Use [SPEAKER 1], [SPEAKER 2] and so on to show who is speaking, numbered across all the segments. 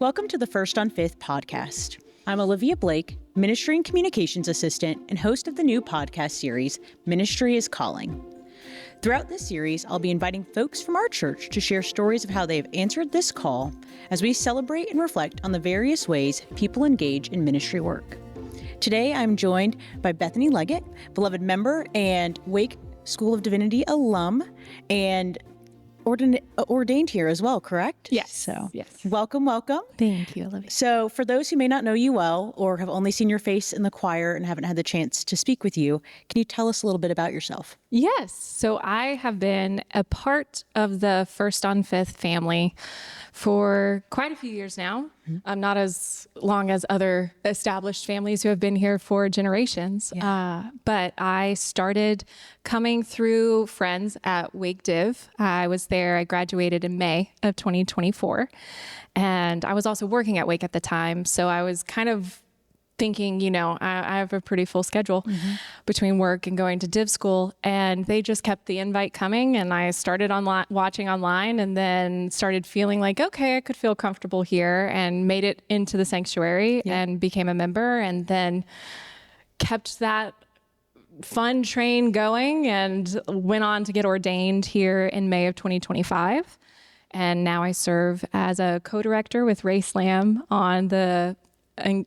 [SPEAKER 1] Welcome to the First on Fifth podcast. I'm Olivia Blake, Ministry and Communications Assistant and host of the new podcast series, Ministry is Calling. Throughout this series, I'll be inviting folks from our church to share stories of how they have answered this call as we celebrate and reflect on the various ways people engage in ministry work. Today, I'm joined by Bethany Leggett, beloved member and Wake School of Divinity alum, and ordained here as well, correct?
[SPEAKER 2] Yes.
[SPEAKER 1] So,
[SPEAKER 2] yes.
[SPEAKER 1] Welcome.
[SPEAKER 2] Thank you, Olivia.
[SPEAKER 1] So for those who may not know you well or have only seen your face in the choir and haven't had the chance to speak with you, can you tell us a little bit about yourself?
[SPEAKER 2] Yes. So I have been a part of the First on Fifth family for quite a few years now. Not as long as other established families who have been here for generations. But I started coming through friends at Wake Div. I was there. I graduated in May of 2024. And I was also working at Wake at the time. So I was kind of thinking, I have a pretty full schedule between work and going to div school, and they just kept the invite coming, and I started watching online, and then started feeling like, okay, I could feel comfortable here, and made it into the sanctuary and became a member, and then kept that fun train going and went on to get ordained here in May of 2025. And now I serve as a co-director with Ray Slam on the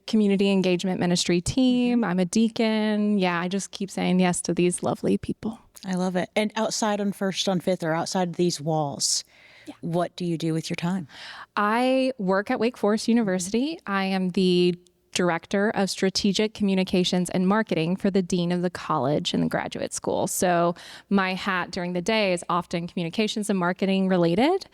[SPEAKER 2] community engagement ministry team. I'm a deacon. Yeah, I just keep saying yes to these lovely people.
[SPEAKER 1] I love it. And outside on First on Fifth or outside of these walls, what do you do with your time?
[SPEAKER 2] I work at Wake Forest University. I am the Director of Strategic Communications and Marketing for the Dean of the College and the Graduate School. So my hat during the day is often communications and marketing related,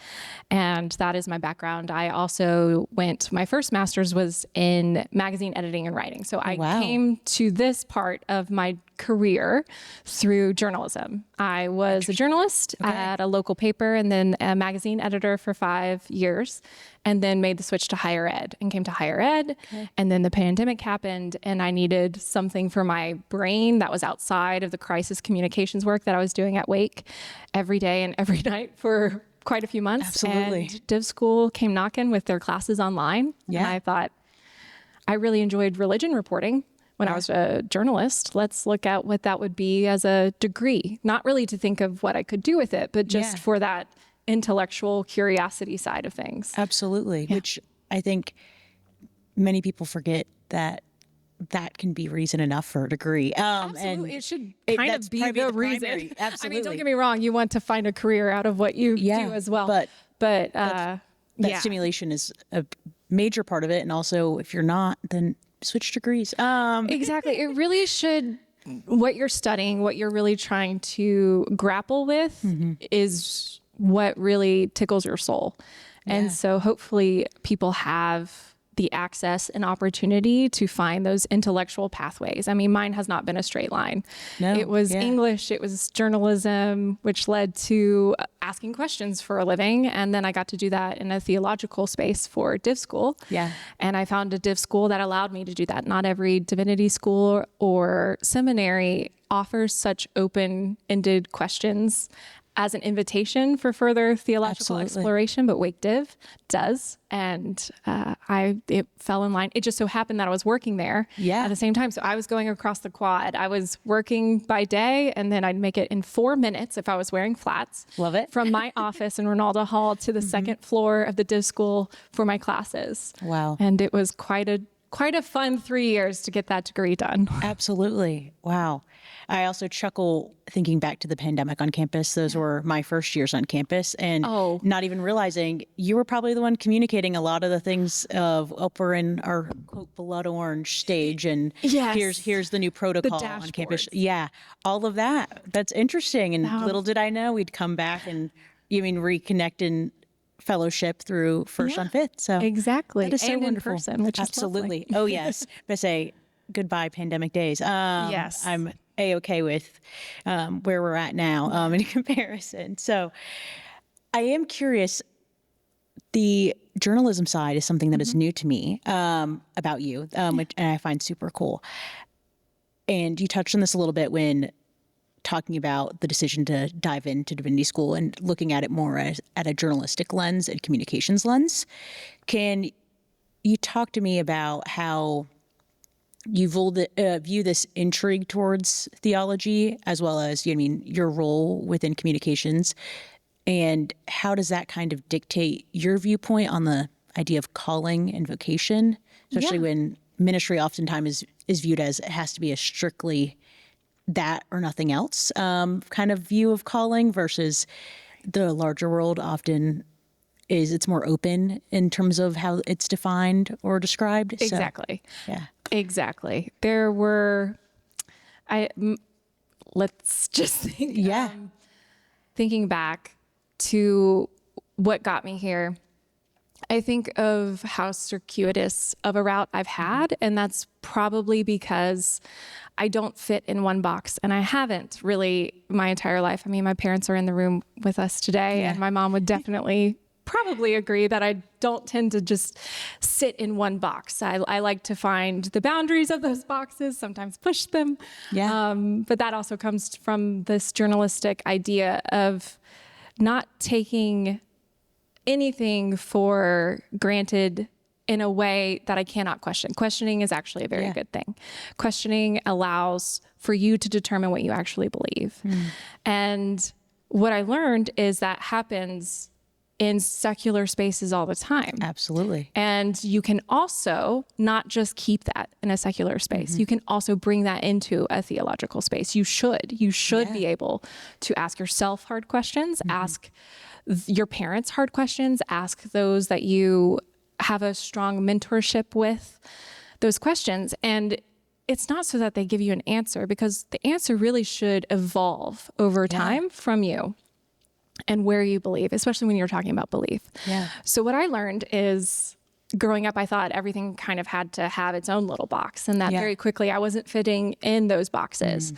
[SPEAKER 2] and that is my background. I also my first master's was in magazine editing and writing. So I came to this part of my career through journalism. I was a journalist at a local paper and then a magazine editor for 5 years, and then made the switch to higher ed and came to higher ed. And then the pandemic happened and I needed something for my brain that was outside of the crisis communications work that I was doing at Wake every day and every night for quite a few months.
[SPEAKER 1] Absolutely.
[SPEAKER 2] And Div School came knocking with their classes online.
[SPEAKER 1] Yeah.
[SPEAKER 2] And I thought, I really enjoyed religion reporting when I was a journalist. Let's look at what that would be as a degree, not really to think of what I could do with it, but just for that intellectual curiosity side of things.
[SPEAKER 1] Absolutely, which I think many people forget that can be reason enough for a degree.
[SPEAKER 2] Absolutely, it should kind of be the reason.
[SPEAKER 1] Primary. Absolutely.
[SPEAKER 2] I mean, don't get me wrong, you want to find a career out of what you do as well.
[SPEAKER 1] But
[SPEAKER 2] that
[SPEAKER 1] stimulation is a major part of it. And also, if you're not, then switch degrees.
[SPEAKER 2] Exactly. It really should, what you're studying, what you're really trying to grapple with is what really tickles your soul. And so hopefully people have the access and opportunity to find those intellectual pathways. I mean, mine has not been a straight line.
[SPEAKER 1] No,
[SPEAKER 2] it was English, it was journalism, which led to asking questions for a living. And then I got to do that in a theological space for div school.
[SPEAKER 1] Yeah.
[SPEAKER 2] And I found a div school that allowed me to do that. Not every divinity school or seminary offers such open-ended questions as an invitation for further theological exploration, but Wake Div does. And it fell in line. It just so happened that I was working there at the same time. So I was going across the quad. I was working by day, and then I'd make it in 4 minutes if I was wearing flats.
[SPEAKER 1] Love it.
[SPEAKER 2] From my office in Ronaldo Hall to the second floor of the div school for my classes.
[SPEAKER 1] Wow.
[SPEAKER 2] And it was quite a fun 3 years to get that degree done.
[SPEAKER 1] Absolutely. Wow. I also chuckle thinking back to the pandemic on campus. Those were my first years on campus, and not even realizing you were probably the one communicating a lot of the things of, we're in our quote blood orange stage, and here's the new protocol on campus. Yeah, all of that. That's interesting. And little did I know we'd come back and reconnect in fellowship through First on Fifth. So
[SPEAKER 2] exactly,
[SPEAKER 1] that is so
[SPEAKER 2] and
[SPEAKER 1] wonderful.
[SPEAKER 2] In person, which
[SPEAKER 1] absolutely.
[SPEAKER 2] Is lovely.
[SPEAKER 1] Oh yes, but say goodbye pandemic days.
[SPEAKER 2] Yes,
[SPEAKER 1] I'm A-okay with where we're at now in comparison. So I am curious, the journalism side is something that is new to me about you, which, and I find super cool. And you touched on this a little bit when talking about the decision to dive into divinity school and looking at it more as at a journalistic lens and communications lens. Can you talked to me about how you view this intrigue towards theology as well as, your role within communications. And how does that kind of dictate your viewpoint on the idea of calling and vocation, especially when ministry oftentimes is viewed as it has to be a strictly that or nothing else kind of view of calling versus the larger world often it's more open in terms of how it's defined or described.
[SPEAKER 2] Exactly.
[SPEAKER 1] So, yeah.
[SPEAKER 2] Exactly. Let's just think.
[SPEAKER 1] Yeah.
[SPEAKER 2] Thinking back to what got me here, I think of how circuitous of a route I've had, and that's probably because I don't fit in one box, and I haven't really my entire life. I mean, my parents are in the room with us today, and my mom would definitely probably agree that I don't tend to just sit in one box. I like to find the boundaries of those boxes, sometimes push them.
[SPEAKER 1] Yeah.
[SPEAKER 2] But that also comes from this journalistic idea of not taking anything for granted in a way that I cannot question. Questioning is actually a very good thing. Questioning allows for you to determine what you actually believe. And what I learned is that happens in secular spaces all the time.
[SPEAKER 1] Absolutely.
[SPEAKER 2] And you can also not just keep that in a secular space. You can also bring that into a theological space. You should be able to ask yourself hard questions, ask your parents hard questions, ask those that you have a strong mentorship with those questions. And it's not so that they give you an answer, because the answer really should evolve over time from you and where you believe, especially when you're talking about belief.
[SPEAKER 1] Yeah.
[SPEAKER 2] So what I learned is, growing up, I thought everything kind of had to have its own little box, and that very quickly I wasn't fitting in those boxes.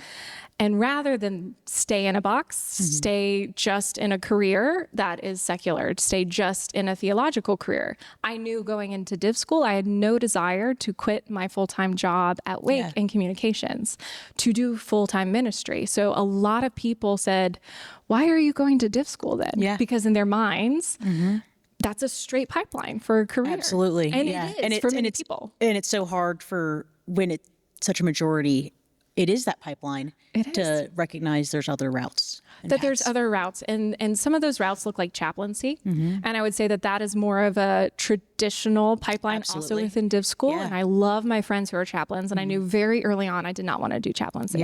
[SPEAKER 2] And rather than stay in a box, stay just in a career that is secular, stay just in a theological career, I knew going into div school, I had no desire to quit my full-time job at Wake in communications to do full-time ministry. So a lot of people said, why are you going to div school then? Because in their minds, that's a straight pipeline for a career.
[SPEAKER 1] Absolutely.
[SPEAKER 2] And it is for many people.
[SPEAKER 1] And it's so hard for when it's such a majority, it is that pipeline to recognize there's other routes.
[SPEAKER 2] That there's other routes. And some of those routes look like chaplaincy. And I would say that that is more of a traditional pipeline also within div school. And I love my friends who are chaplains. And I knew very early on I did not want to do chaplaincy.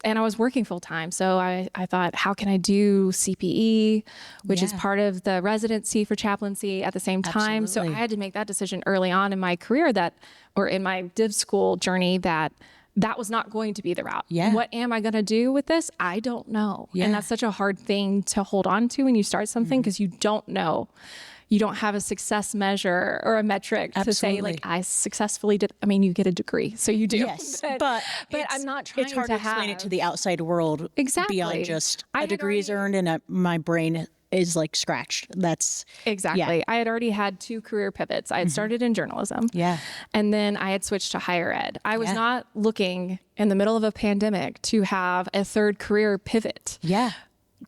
[SPEAKER 2] And I was working full time. So I thought, how can I do CPE, which is part of the residency for chaplaincy at the same time. So I had to make that decision early on in my career or in my div school journey, that was not going to be the route. What am I going to do with this? I don't know. And that's such a hard thing to hold on to when you start something, because you don't know. You don't have a success measure or a metric to say, like, I successfully did. I mean, you get a degree, so you do.
[SPEAKER 1] Yes, but
[SPEAKER 2] I'm not trying
[SPEAKER 1] it's hard to explain it to the outside world beyond just a degree is earned and my brain is like scratched. That's
[SPEAKER 2] exactly. I had already had 2 career pivots. I had started in journalism. And then I had switched to higher ed. I was not looking in the middle of a pandemic to have a 3rd career pivot.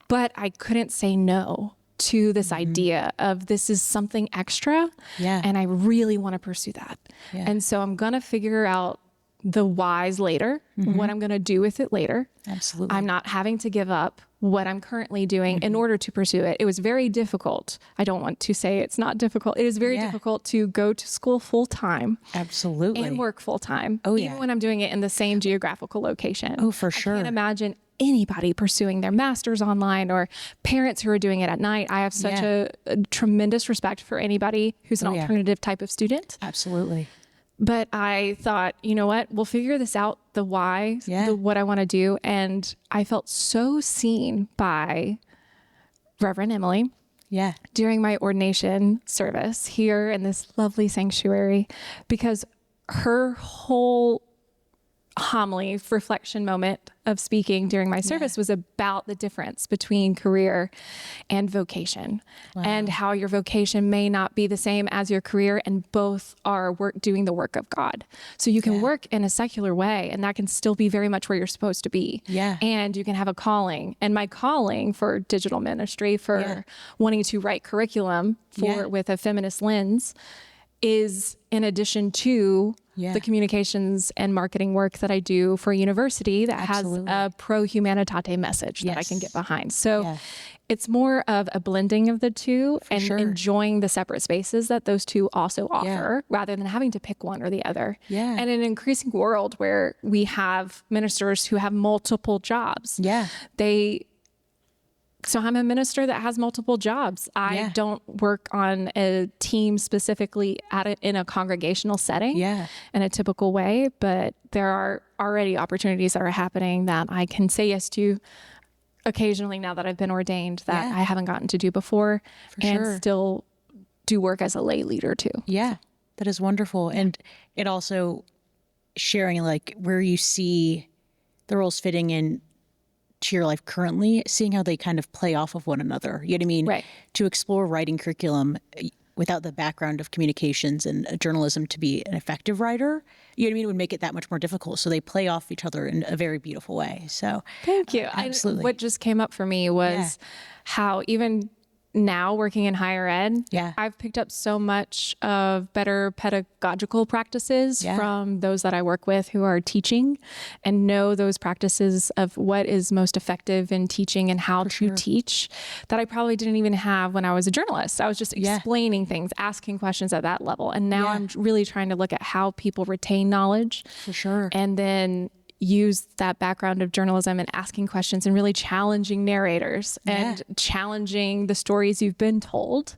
[SPEAKER 2] But I couldn't say no to this idea of this is something extra. And I really want to pursue that. And so I'm going to figure out the whys later, what I'm going to do with it later.
[SPEAKER 1] Absolutely.
[SPEAKER 2] I'm not having to give up what I'm currently doing in order to pursue it. It was very difficult. I don't want to say it's not difficult. It is very difficult to go to school full time.
[SPEAKER 1] Absolutely.
[SPEAKER 2] And work full time. Even when I'm doing it in the same geographical location.
[SPEAKER 1] Oh, for sure.
[SPEAKER 2] I can't imagine anybody pursuing their master's online, or parents who are doing it at night. I have such a tremendous respect for anybody who's an alternative type of student.
[SPEAKER 1] Absolutely.
[SPEAKER 2] But I thought, you know what, we'll figure this out, the why, what I want to do. And I felt so seen by Reverend Emily during my ordination service here in this lovely sanctuary, because her whole homily reflection moment of speaking during my service was about the difference between career and vocation, and how your vocation may not be the same as your career, and both are doing the work of God. So you can work in a secular way, and that can still be very much where you're supposed to be. And you can have a calling, and my calling for digital ministry, for wanting to write curriculum with a feminist lens, is in addition to the communications and marketing work that I do for a university that has a pro humanitate message that I can get behind. So it's more of a blending of the two and enjoying the separate spaces that those two also offer rather than having to pick one or the other. And in an increasing world where we have ministers who have multiple jobs. So I'm a minister that has multiple jobs. I don't work on a team specifically in a congregational setting in a typical way, but there are already opportunities that are happening that I can say yes to occasionally now that I've been ordained that I haven't gotten to do before still do work as a lay leader too.
[SPEAKER 1] That is wonderful. And it also sharing like where you see the roles fitting in to your life currently, seeing how they kind of play off of one another. You know what I mean?
[SPEAKER 2] Right.
[SPEAKER 1] To explore writing curriculum without the background of communications and journalism to be an effective writer, you know what I mean? It would make it that much more difficult. So they play off each other in a very beautiful way. So
[SPEAKER 2] thank you.
[SPEAKER 1] Absolutely.
[SPEAKER 2] What just came up for me was how even now working in higher ed, I've picked up so much of better pedagogical practices from those that I work with who are teaching and know those practices of what is most effective in teaching and how to teach that I probably didn't even have when I was a journalist. I was just explaining things, asking questions at that level. And now I'm really trying to look at how people retain knowledge. And then use that background of journalism and asking questions and really challenging narrators and challenging the stories you've been told.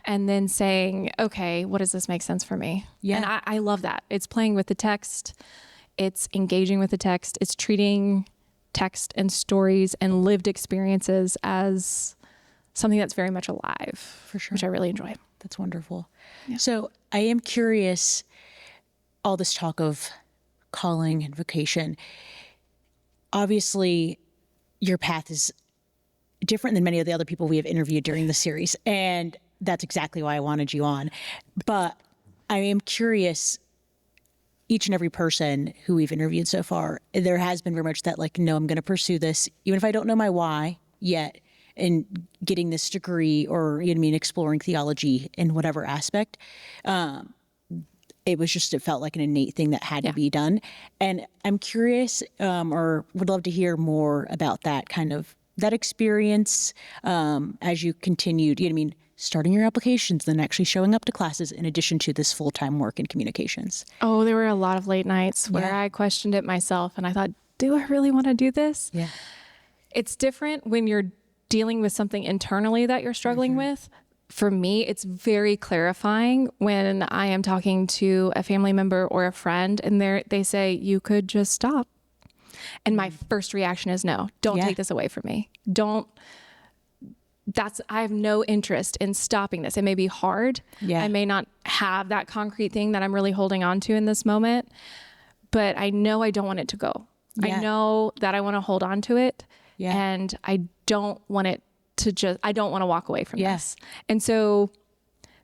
[SPEAKER 2] And then saying, okay, what does this make sense for me? And I love that. It's playing with the text. It's engaging with the text. It's treating text and stories and lived experiences as something that's very much alive, which I really enjoy.
[SPEAKER 1] That's wonderful. So I am curious, all this talk of calling and vocation, obviously your path is different than many of the other people we have interviewed during the series. And that's exactly why I wanted you on. But I am curious, each and every person who we've interviewed so far, there has been very much that like, no, I'm going to pursue this, even if I don't know my why yet, in getting this degree or, you know what I mean, exploring theology in whatever aspect. It felt like an innate thing that had to be done. And I'm curious, or would love to hear more about that kind of, that experience as you continued, you know what I mean, starting your applications, then actually showing up to classes in addition to this full-time work in communications.
[SPEAKER 2] Oh, there were a lot of late nights where I questioned it myself and I thought, do I really want to do this? It's different when you're dealing with something internally that you're struggling with. For me, it's very clarifying when I am talking to a family member or a friend and they say, you could just stop. And my first reaction is no, don't take this away from me. I have no interest in stopping this. It may be hard. I may not have that concrete thing that I'm really holding on to in this moment, but I know I don't want it to go. I know that I want to hold on to it and I don't want it I don't want to walk away from this. And so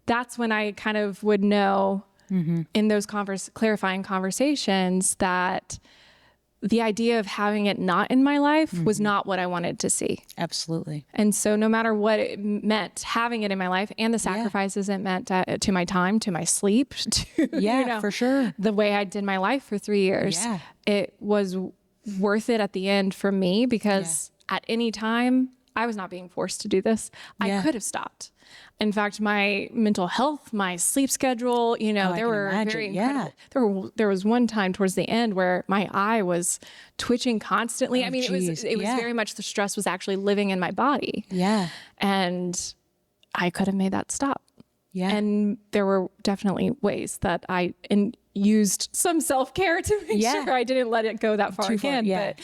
[SPEAKER 2] that's when I kind of would know in those clarifying conversations that the idea of having it not in my life was not what I wanted to see.
[SPEAKER 1] Absolutely.
[SPEAKER 2] And so no matter what it meant, having it in my life and the sacrifices it meant to my time, to my sleep, to,
[SPEAKER 1] for sure,
[SPEAKER 2] the way I did my life for 3 years, it was worth it at the end for me because at any time, I was not being forced to do this. I could have stopped. In fact, my mental health, my sleep schedule, there were very incredible. There was one time towards the end where my eye was twitching constantly. It was very much the stress was actually living in my body. And I could have made that stop. And there were definitely ways that I used some self-care to make sure I didn't let it go that far again. But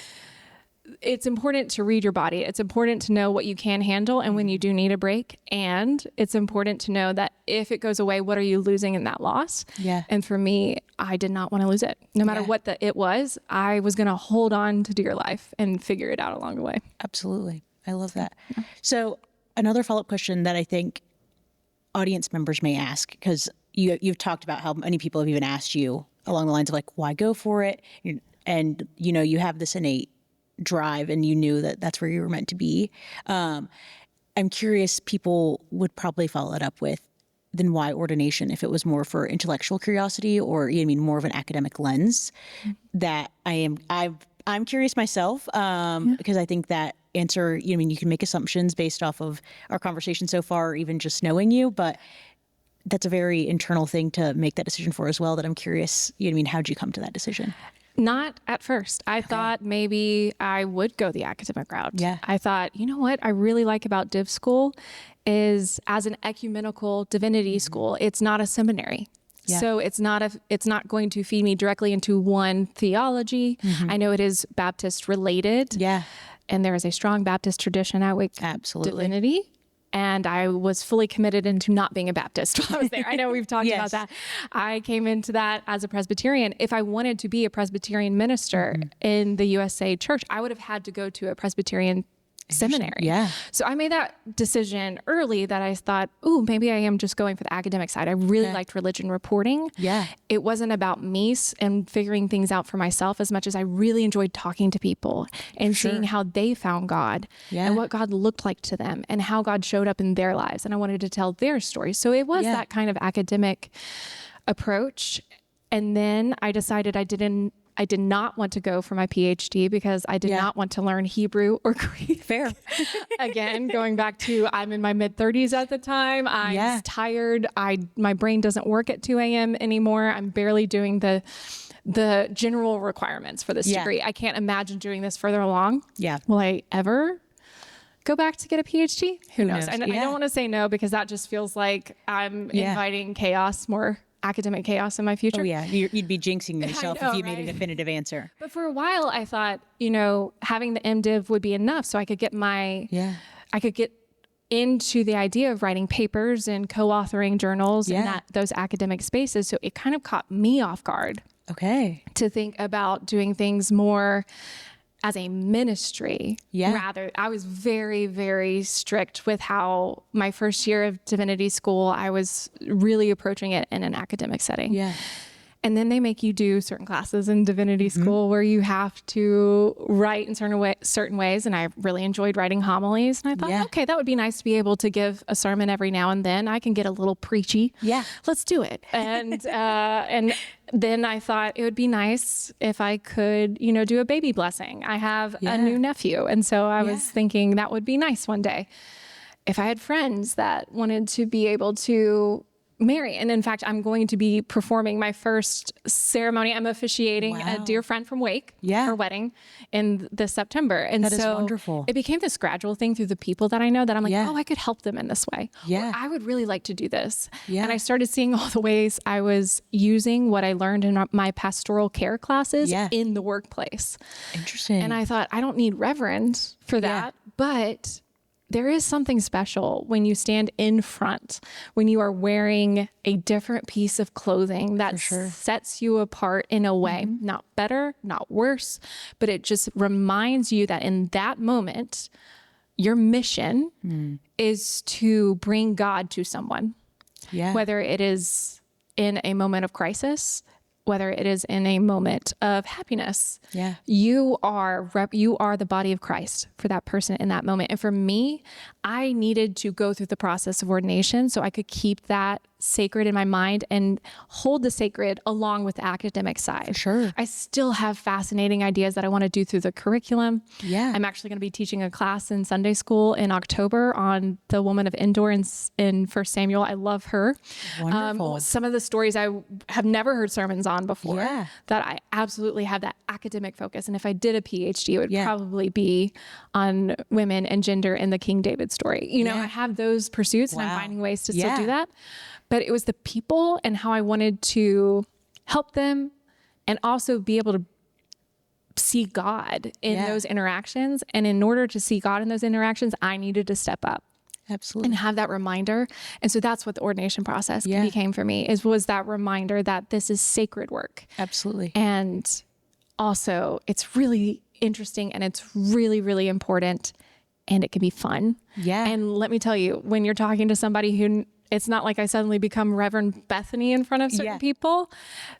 [SPEAKER 2] it's important to read your body. It's important to know what you can handle and when you do need a break. And it's important to know that if it goes away, what are you losing in that loss? And for me, I did not want to lose it. No matter what it was, I was going to hold on to dear life and figure it out along the way.
[SPEAKER 1] Absolutely. I love that. So another follow-up question that I think audience members may ask, because you've talked about how many people have even asked you along the lines of like, why go for it? And, you have this innate drive and you knew that that's where you were meant to be. I'm curious, people would probably follow it up with, then why ordination? If it was more for intellectual curiosity or, more of an academic lens, that I'm curious myself, because I think that answer, you can make assumptions based off of our conversation so far, or even just knowing you, but that's a very internal thing to make that decision for as well, that I'm curious, how'd you come to that decision?
[SPEAKER 2] Not at first. I thought maybe I would go the academic route.
[SPEAKER 1] Yeah.
[SPEAKER 2] I thought, what I really like about Div School is, as an ecumenical divinity school, it's not a seminary.
[SPEAKER 1] Yeah.
[SPEAKER 2] So it's not going to feed me directly into one theology. I know it is Baptist related.
[SPEAKER 1] Yeah.
[SPEAKER 2] And there is a strong Baptist tradition at Wake Divinity. And I was fully committed into not being a Baptist while I was there. I know we've talked about that. I came into that as a Presbyterian. If I wanted to be a Presbyterian minister in the USA Church, I would have had to go to a Presbyterian seminary.
[SPEAKER 1] Yeah.
[SPEAKER 2] So I made that decision early, that I thought, maybe I am just going for the academic side. I really liked religion reporting.
[SPEAKER 1] Yeah.
[SPEAKER 2] It wasn't about me and figuring things out for myself as much as I really enjoyed talking to people and seeing how they found God and what God looked like to them and how God showed up in their lives. And I wanted to tell their story. So it was that kind of academic approach. And then I decided I did not want to go for my PhD because I did not want to learn Hebrew or Greek.
[SPEAKER 1] Fair.
[SPEAKER 2] Again, going back to, I'm in my mid-30s at the time. I'm tired. My brain doesn't work at 2 a.m. anymore. I'm barely doing the general requirements for this degree. I can't imagine doing this further along. Yeah. Will I ever go back to get a PhD? Who knows? I don't want to say no, because that just feels like I'm inviting chaos, more academic chaos in my future.
[SPEAKER 1] Oh yeah, you'd be jinxing yourself if you made a definitive answer.
[SPEAKER 2] But for a while I thought, having the MDiv would be enough, so I could get I could get into the idea of writing papers and co-authoring journals and those academic spaces. So it kind of caught me off guard. Okay. To think about doing things more as a ministry. Rather, I was very, very strict with how my first year of divinity school, I was really approaching it in an academic setting. And then they make you do certain classes in divinity school where you have to write in certain ways. And I really enjoyed writing homilies. And I thought, okay, that would be nice to be able to give a sermon every now and then. I can get a little preachy. Let's do it. And and then I thought it would be nice if I could, do a baby blessing. I have a new nephew. And so I was thinking that would be nice one day if I had friends that wanted to be able to marry. And in fact, I'm going to be performing my first ceremony. I'm officiating a dear friend from Wake, her wedding in this September. And
[SPEAKER 1] that is wonderful.
[SPEAKER 2] It became this gradual thing through the people that I know that I'm like, I could help them in this way. Or I would really like to do this. And I started seeing all the ways I was using what I learned in my pastoral care classes in the workplace.
[SPEAKER 1] Interesting.
[SPEAKER 2] And I thought, I don't need reverend for that, but there is something special when you stand in front, when you are wearing a different piece of clothing that sets you apart in a way, not better, not worse, but it just reminds you that in that moment, your mission is to bring God to someone. Whether it is in a moment of crisis, whether it is in a moment of happiness, you are the body of Christ for that person in that moment. And for me, I needed to go through the process of ordination so I could keep that sacred in my mind and hold the sacred along with the academic side. I still have fascinating ideas that I want to do through the curriculum. I'm actually going to be teaching a class in Sunday school in October on the woman of Endor in 1 Samuel. I love her. Wonderful. Some of the stories I have never heard sermons on before that I absolutely have that academic focus. And if I did a PhD, it would probably be on women and gender in the King David story. I have those pursuits and I'm finding ways to still do that. But it was the people and how I wanted to help them and also be able to see God in those interactions. And in order to see God in those interactions, I needed to step up. Absolutely. And have that reminder. And so that's what the ordination process became for me, was that reminder that this is sacred work. Absolutely. And also it's really interesting and it's really, really important and it can be fun. And let me tell you, when you're talking to somebody who, it's not like I suddenly become Reverend Bethany in front of certain people.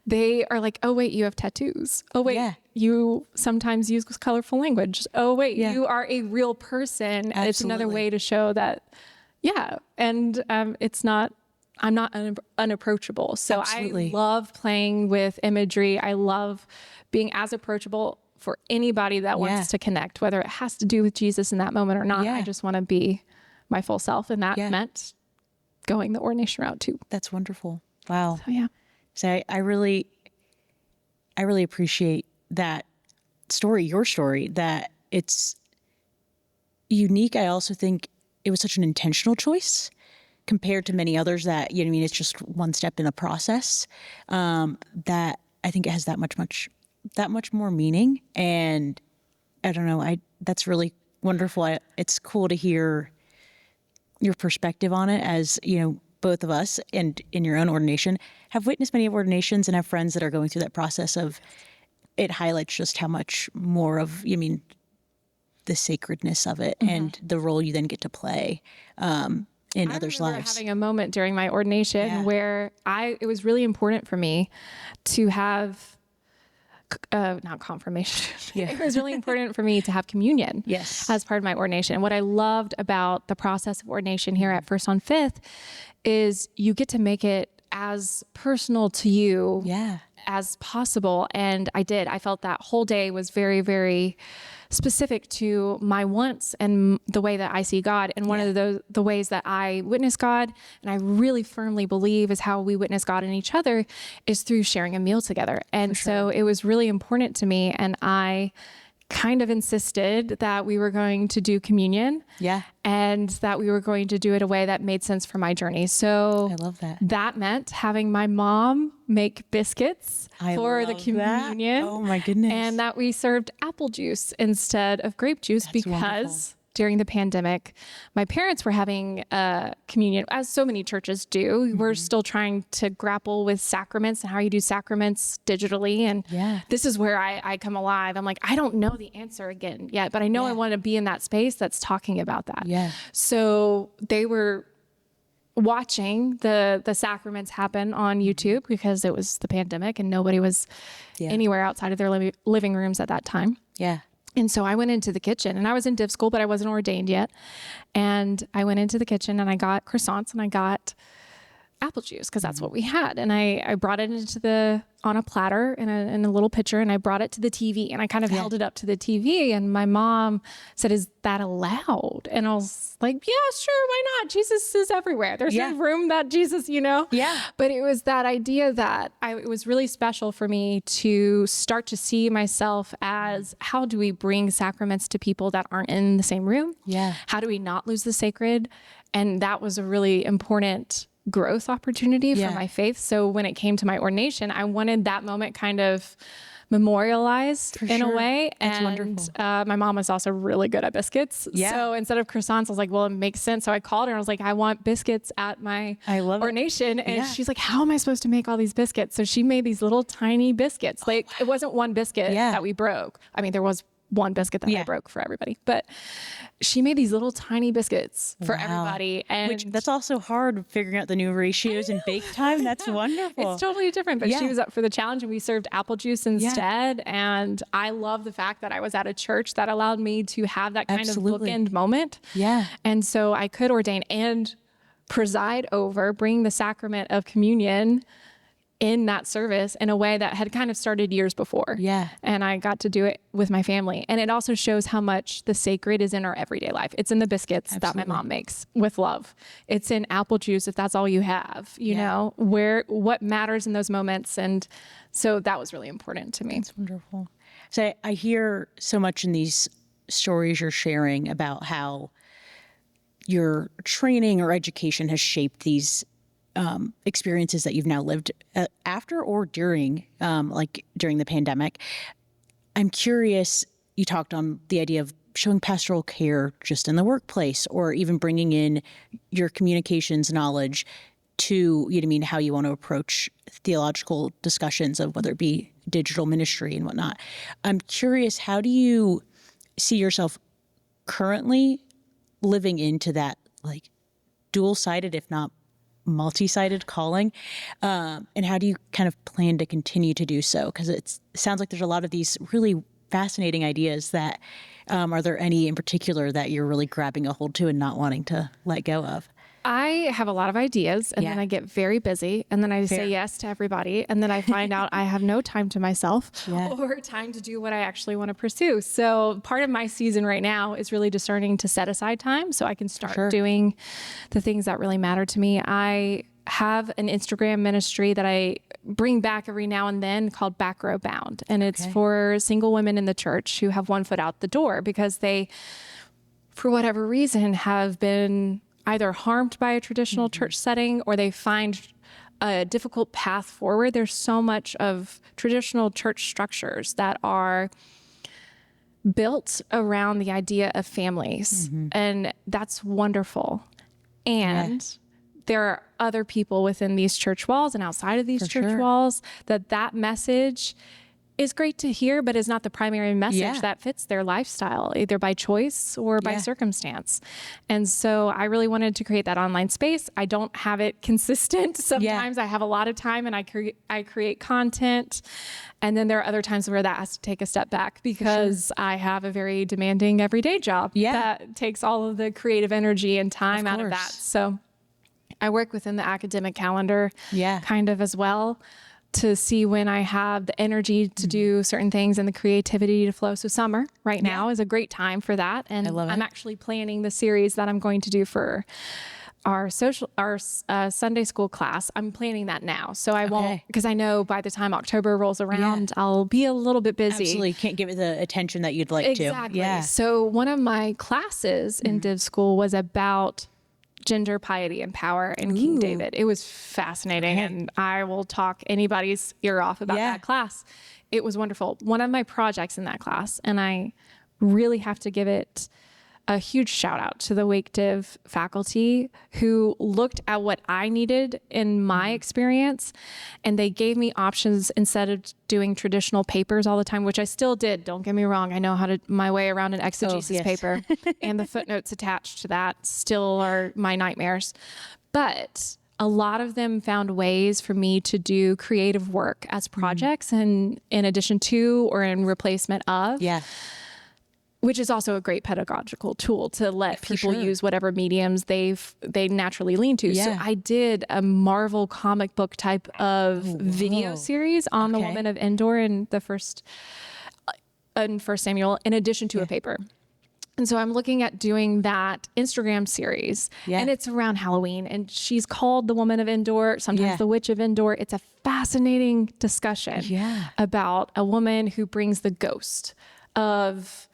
[SPEAKER 2] They are like, oh, wait, you have tattoos. Oh, wait, you sometimes use colorful language. Oh, wait, you are a real person. Absolutely. It's another way to show that, and it's not I'm not unapproachable. So
[SPEAKER 1] Absolutely.
[SPEAKER 2] I love playing with imagery. I love being as approachable for anybody that wants to connect, whether it has to do with Jesus in that moment or not.
[SPEAKER 1] Yeah.
[SPEAKER 2] I just want to be my full self. And that
[SPEAKER 1] Yeah.
[SPEAKER 2] meant going the ordination route too.
[SPEAKER 1] That's wonderful. Wow.
[SPEAKER 2] So yeah.
[SPEAKER 1] So I really appreciate that story, your story, that it's unique. I also think it was such an intentional choice compared to many others that, you know, I mean, it's just one step in a process, that I think it has that much more meaning. And I don't know, that's really wonderful. It's cool to hear your perspective on it, as, you know, both of us and in your own ordination have witnessed many ordinations and have friends that are going through that process of, it highlights just how much more of, I mean, the sacredness of it and the role you then get to play in others' lives.
[SPEAKER 2] Having a moment during my ordination where it was really important for me to have not confirmation. It was really important for me to have communion as part of my ordination. And what I loved about the process of ordination here at First on Fifth is you get to make it as personal to you as possible. And I did. I felt that whole day was very, very specific to my wants and the way that I see God. And one of the ways that I witness God, and I really firmly believe is how we witness God in each other, is through sharing a meal together. And so it was really important to me. And I kind of insisted that we were going to do communion. And that we were going to do it a way that made sense for my journey. So
[SPEAKER 1] I love that.
[SPEAKER 2] That meant having my mom make biscuits for the communion.
[SPEAKER 1] Oh my goodness.
[SPEAKER 2] And that we served apple juice instead of grape juice. That's because wonderful. During the pandemic, my parents were having communion, as so many churches do. We're still trying to grapple with sacraments and how you do sacraments digitally. And this is where I come alive. I'm like, I don't know the answer again yet, but I know I want to be in that space that's talking about that. So they were watching the sacraments happen on YouTube because it was the pandemic and nobody was anywhere outside of their living rooms at that time. And so I went into the kitchen, and I was in div school, but I wasn't ordained yet. And I went into the kitchen and I got croissants and I got apple juice because that's what we had. And I brought it on a platter in a little pitcher, and I brought it to the TV, and I kind of held it up to the TV, and my mom said, "Is that allowed?" And I was like, "Yeah, sure. Why not? Jesus is everywhere. There's no room that Jesus, you know?" But it was that idea that it was really special for me to start to see myself as, how do we bring sacraments to people that aren't in the same room? How do we not lose the sacred? And that was a really important growth opportunity for my faith. So when it came to my ordination, I wanted that moment kind of memorialized in a way.
[SPEAKER 1] That's
[SPEAKER 2] and
[SPEAKER 1] wonderful.
[SPEAKER 2] My mom was also really good at biscuits. So instead of croissants, I was like, well, it makes sense. So I called her and I was like, I want biscuits at my ordination. And she's like, how am I supposed to make all these biscuits? So she made these little tiny biscuits. Like it wasn't one biscuit that we broke. I mean, there was one biscuit that I broke for everybody, but she made these little tiny biscuits for everybody. And
[SPEAKER 1] that's also hard, figuring out the new ratios and bake time. That's wonderful.
[SPEAKER 2] It's totally different, but she was up for the challenge, and we served apple juice instead. And I love the fact that I was at a church that allowed me to have that kind of bookend moment. And so I could ordain and preside over bringing the sacrament of communion in that service in a way that had kind of started years before. And I got to do it with my family. And it also shows how much the sacred is in our everyday life. It's in the biscuits that my mom makes with love. It's in apple juice, if that's all you have, you know, what matters in those moments. And so that was really important to me.
[SPEAKER 1] That's wonderful. So I hear so much in these stories you're sharing about how your training or education has shaped these experiences that you've now lived after or during, like during the pandemic. I'm curious, you talked on the idea of showing pastoral care just in the workplace, or even bringing in your communications knowledge to, you know what I mean, how you want to approach theological discussions of whether it be digital ministry and whatnot. I'm curious, how do you see yourself currently living into that, like, dual-sided, if not multi-sided calling, and how do you kind of plan to continue to do so? Because it sounds like there's a lot of these really fascinating ideas that, are there any in particular that you're really grabbing a hold to and not wanting to let go of?
[SPEAKER 2] I have a lot of ideas, and then I get very busy, and then I say yes to everybody, and then I find out I have no time to myself or time to do what I actually want to pursue. So part of my season right now is really discerning to set aside time so I can start doing the things that really matter to me. I have an Instagram ministry that I bring back every now and then called Back Row Bound, and it's for single women in the church who have one foot out the door because they, for whatever reason, have been either harmed by a traditional church setting or they find a difficult path forward. There's so much of traditional church structures that are built around the idea of families, and that's wonderful. And there are other people within these church walls and outside of these church walls that message is great to hear, but is not the primary message that fits their lifestyle, either by choice or by circumstance. And so I really wanted to create that online space. I don't have it consistent. Sometimes I have a lot of time and I create content. And then there are other times where that has to take a step back because I have a very demanding everyday job that takes all of the creative energy and time out of that. So I work within the academic calendar kind of as well, to see when I have the energy to do certain things and the creativity to flow. So summer right now is a great time for that. And I'm actually planning the series that I'm going to do for our Sunday school class. I'm planning that now. So I won't, because I know by the time October rolls around, I'll be a little bit busy.
[SPEAKER 1] Absolutely. Can't give it the attention that you'd like to.
[SPEAKER 2] Exactly. So one of my classes in Div School was about gender, piety, and power in King David. It was fascinating, and I will talk anybody's ear off about that class. It was wonderful. One of my projects in that class, and I really have to give it a huge shout out to the Wake Div faculty who looked at what I needed in my experience, and they gave me options instead of doing traditional papers all the time, which I still did. Don't get me wrong. I know how to my way around an exegesis paper, and the footnotes attached to that still are my nightmares. But a lot of them found ways for me to do creative work as projects and in addition to or in replacement of. Which is also a great pedagogical tool to let people use whatever mediums they naturally lean to. So I did a Marvel comic book type of video series on the woman of Endor in the first Samuel, in addition to a paper. And so I'm looking at doing that Instagram series, and it's around Halloween, and she's called the Woman of Endor, sometimes the Witch of Endor. It's a fascinating discussion about a woman who brings the ghost of,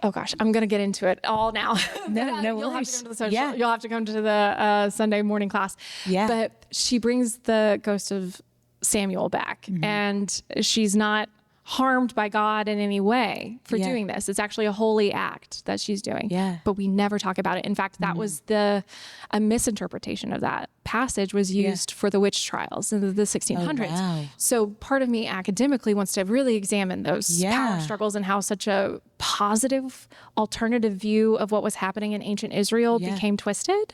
[SPEAKER 2] oh gosh, I'm going to get into it all now. You'll have to come to the social. You'll have to come to the Sunday morning class. But she brings the ghost of Samuel back, and she's not harmed by God in any way for doing this. It's actually a holy act that she's doing. But we never talk about it. In fact, that was a misinterpretation of that passage was used for the witch trials in the 1600s. So part of me academically wants to really examine those power struggles and how such a positive alternative view of what was happening in ancient Israel became twisted.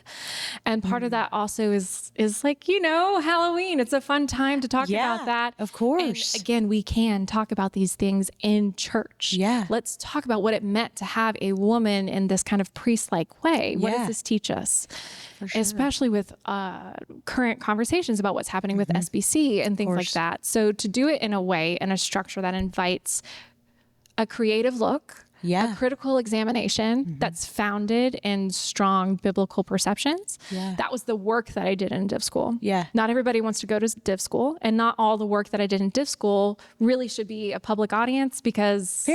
[SPEAKER 2] And part of that also is like, Halloween. It's a fun time to talk about that.
[SPEAKER 1] Of course.
[SPEAKER 2] And again, we can talk about these things in church. Let's talk about what it meant to have a woman in this kind of priest-like way. What does this teach us? Especially with current conversations about what's happening with SBC and things like that. So to do it in a way, in a structure that invites a creative look, a critical examination that's founded in strong biblical perceptions. That was the work that I did in Div School. Not everybody wants to go to Div School, and not all the work that I did in Div School really should be a public audience because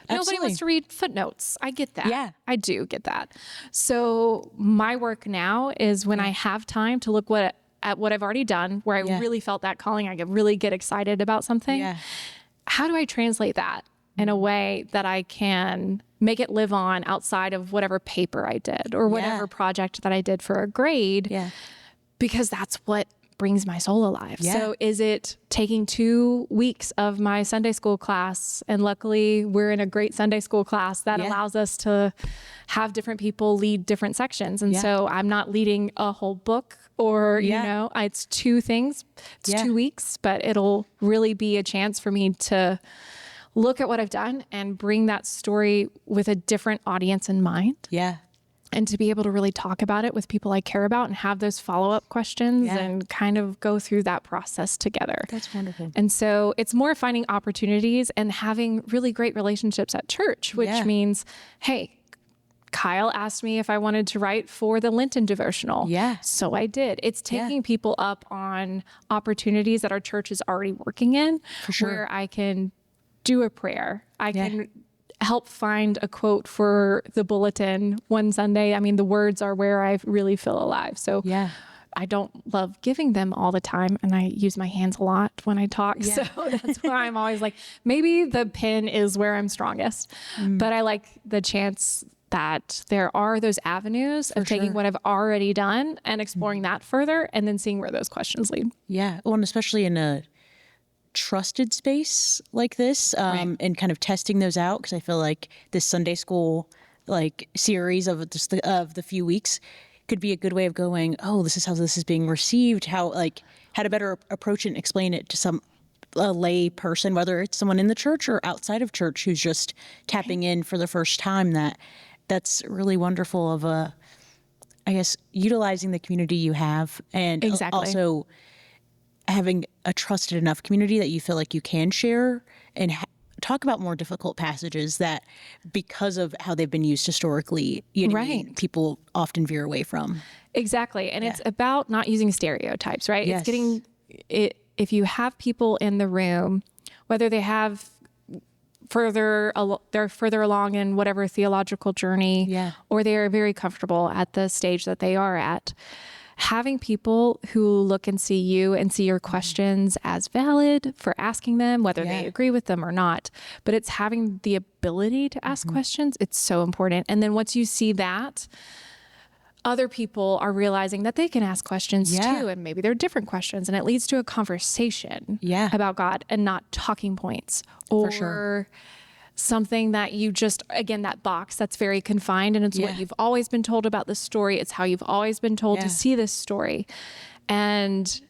[SPEAKER 2] nobody wants to read footnotes. I get that. I do get that. So my work now is when I have time to look at what I've already done, where I really felt that calling, I really get excited about something. How do I translate that in a way that I can make it live on outside of whatever paper I did or whatever project that I did for a grade, because that's what brings my soul alive. So is it taking 2 weeks of my Sunday school class? And luckily we're in a great Sunday school class that allows us to have different people lead different sections. And so I'm not leading a whole book or, it's 2 things, it's 2 weeks, but it'll really be a chance for me to look at what I've done and bring that story with a different audience in mind. and to be able to really talk about it with people I care about and have those follow-up questions and kind of go through that process together.
[SPEAKER 1] That's wonderful.
[SPEAKER 2] And so it's more finding opportunities and having really great relationships at church, which means, hey, Kyle asked me if I wanted to write for the Lenten devotional.
[SPEAKER 1] Yeah.
[SPEAKER 2] So I did. It's taking people up on opportunities that our church is already working in,
[SPEAKER 1] For sure.
[SPEAKER 2] where I can do a prayer. I can help find a quote for the bulletin one Sunday. I mean, the words are where I really feel alive. So I don't love giving them all the time, and I use my hands a lot when I talk. So that's why I'm always like, maybe the pen is where I'm strongest, but I like the chance that there are those avenues of taking what I've already done and exploring that further and then seeing where those questions lead.
[SPEAKER 1] Yeah. Well, and especially in a trusted space like this, and kind of testing those out. Cause I feel like this Sunday school, like series of just the few weeks could be a good way of going, oh, this is how this is being received, how to better approach it and explain it to a lay person, whether it's someone in the church or outside of church who's just tapping in for the first time. That's really wonderful of I guess, utilizing the community you have and also having a trusted enough community that you feel like you can share and talk about more difficult passages that, because of how they've been used historically, people often veer away from. Exactly.
[SPEAKER 2] And it's about not using stereotypes, right?
[SPEAKER 1] Yes.
[SPEAKER 2] It's getting it. If you have people in the room, whether they have they're further along in whatever theological journey, or they are very comfortable at the stage that they are at, having people who look and see you and see your questions as valid for asking them, whether they agree with them or not, but it's having the ability to ask questions. It's so important. And then once you see that, other people are realizing that they can ask questions too, and maybe they're different questions, and it leads to a conversation about God and not talking points or something that you just, again, that box that's very confined, and it's what you've always been told about this story. It's how you've always been told to see this story. And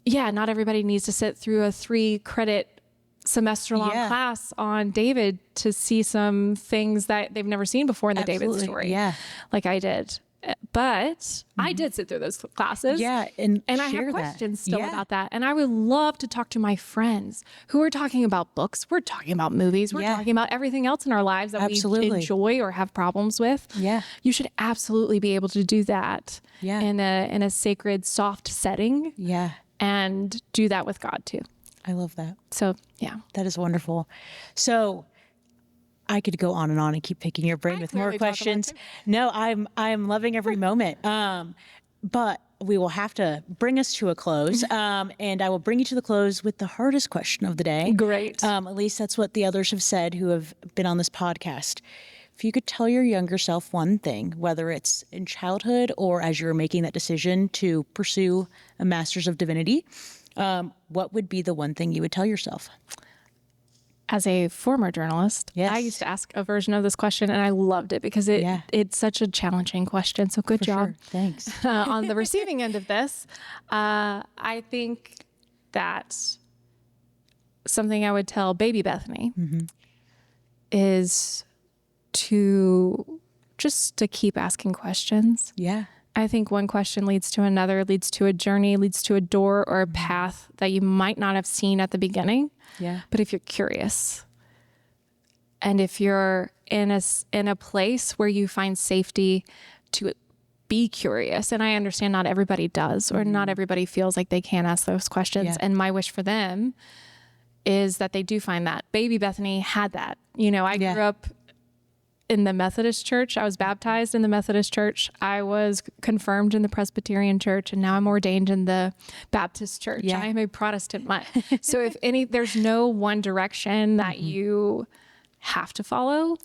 [SPEAKER 2] not everybody needs to sit through a 3-credit semester-long class on David to see some things that they've never seen before in the David story, like I did. But I did sit through those classes.
[SPEAKER 1] And
[SPEAKER 2] I have questions still about that. And I would love to talk to my friends who are talking about books. We're talking about movies. We're talking about everything else in our lives that we enjoy or have problems with. You should absolutely be able to do that in a sacred, soft setting. And do that with God too.
[SPEAKER 1] I love that.
[SPEAKER 2] So,
[SPEAKER 1] that is wonderful. So I could go on and keep picking your brain with more questions. No, I'm loving every moment. But we will have to bring us to a close. And I will bring you to the close with the hardest question of the day.
[SPEAKER 2] Great.
[SPEAKER 1] At least that's what the others have said who have been on this podcast. If you could tell your younger self one thing, whether it's in childhood or as you're making that decision to pursue a Master's of Divinity, what would be the one thing you would tell yourself?
[SPEAKER 2] As a former journalist, I used to ask a version of this question, and I loved it because it's such a challenging question. So good job.
[SPEAKER 1] Sure. Thanks.
[SPEAKER 2] On the receiving end of this, I think that something I would tell baby Bethany is to keep asking questions. I think one question leads to another, leads to a journey, leads to a door or a path that you might not have seen at the beginning. But if you're curious, and if you're in a place where you find safety to be curious, and I understand not everybody does, or not everybody feels like they can ask those questions. And my wish for them is that they do find that. Baby Bethany had that. I grew up in the Methodist church. I was baptized in the Methodist church. I was confirmed in the Presbyterian church, and now I'm ordained in the Baptist church. I am a Protestant mutt. So there's no one direction that you have to follow.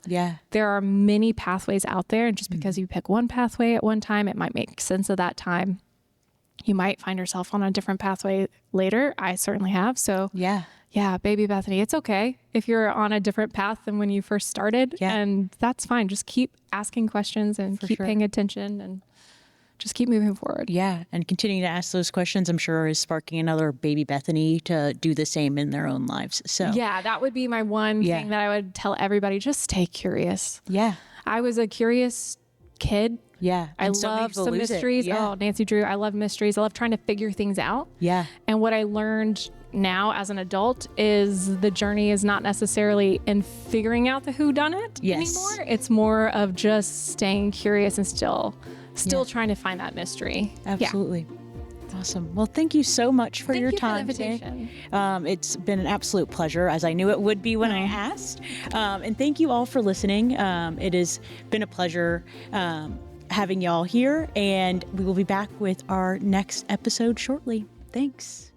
[SPEAKER 2] There are many pathways out there, and just because you pick one pathway at one time, it might make sense at that time. You might find yourself on a different pathway later. I certainly have. So baby Bethany, it's okay if you're on a different path than when you first started, and that's fine. Just keep asking questions and keep paying attention and just keep moving forward.
[SPEAKER 1] And continuing to ask those questions, I'm sure, is sparking another baby Bethany to do the same in their own lives. So
[SPEAKER 2] that would be my one thing that I would tell everybody. Just stay curious.
[SPEAKER 1] I
[SPEAKER 2] was a curious kid.
[SPEAKER 1] Yeah.
[SPEAKER 2] I
[SPEAKER 1] And so many
[SPEAKER 2] love
[SPEAKER 1] people
[SPEAKER 2] some
[SPEAKER 1] lose it.
[SPEAKER 2] mysteries.
[SPEAKER 1] Yeah.
[SPEAKER 2] Oh, Nancy Drew, I love mysteries. I love trying to figure things out.
[SPEAKER 1] Yeah.
[SPEAKER 2] And what I learned now as an adult is the journey is not necessarily in figuring out the whodunit anymore. It's more of just staying curious and still trying to find that mystery.
[SPEAKER 1] Absolutely. Awesome. Well, thank you so much for your time today. It's been an absolute pleasure, as I knew it would be when I asked. And thank you all for listening. It has been a pleasure having y'all here, and we will be back with our next episode shortly. Thanks.